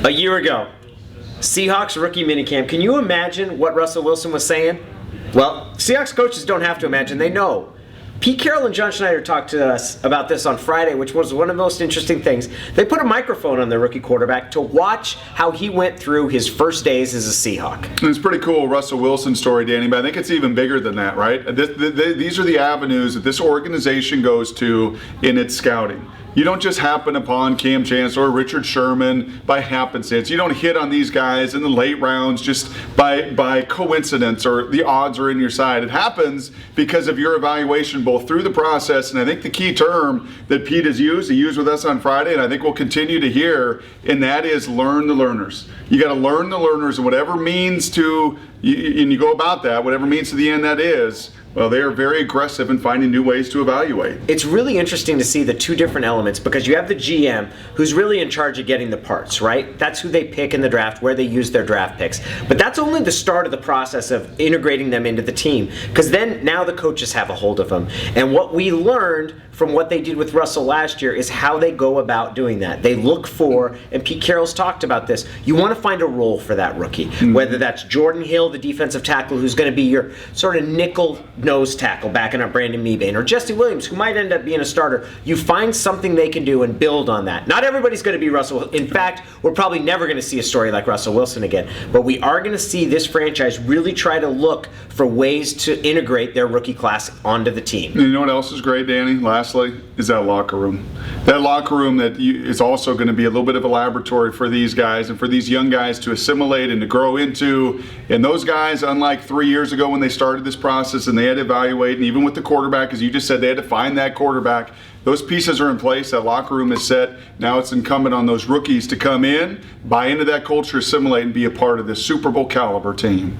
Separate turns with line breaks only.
A year ago, Seahawks rookie minicamp. Can you imagine what Russell Wilson was saying? Well, Seahawks coaches don't have to imagine, they know. Pete Carroll and John Schneider talked to us about this on Friday, which was one of the most interesting things. They put a microphone on their rookie quarterback to watch how he went through his first days as a Seahawk.
It's pretty cool, Russell Wilson story, Danny, but I think it's even bigger than that, right? These are the avenues that this organization goes to in its scouting. You don't just happen upon Cam Chancellor or Richard Sherman by happenstance. You don't hit on these guys in the late rounds just by coincidence or the odds are in your side. It happens because of your evaluation both through the process, and I think the key term that Pete has used, he used with us on Friday, and I think we'll continue to hear, and that is learn the learners. You got to learn the learners, and whatever means to, and you go about that, whatever means to the end that is, well, they are very aggressive in finding new ways to evaluate.
It's really interesting to see the two different elements because you have the GM who's really in charge of getting the parts, right? That's who they pick in the draft, where they use their draft picks. But that's only the start of the process of integrating them into the team because then now the coaches have a hold of them. And what we learned from what they did with Russell last year is how they go about doing that. They look for, and Pete Carroll's talked about this, you want to find a role for that rookie. Whether that's Jordan Hill, the defensive tackle, who's going to be your sort of nickel nose tackle backing up Brandon Mebane, or Jesse Williams, who might end up being a starter. You find something they can do and build on that. Not everybody's going to be Russell. In fact, we're probably never going to see a story like Russell Wilson again. But we are going to see this franchise really try to look for ways to integrate their rookie class onto the team.
And you know what else is great, Danny? Lastly, is that locker room. That locker room that is also going to be a little bit of a laboratory for these guys and for these young guys to assimilate and to grow into. And those guys, unlike 3 years ago when they started this process and they had to evaluate, and even with the quarterback, as you just said, they had to find that quarterback. Those pieces are in place. That locker room is set. Now it's incumbent on those rookies to come in, buy into that culture, assimilate, and be a part of this Super Bowl caliber team.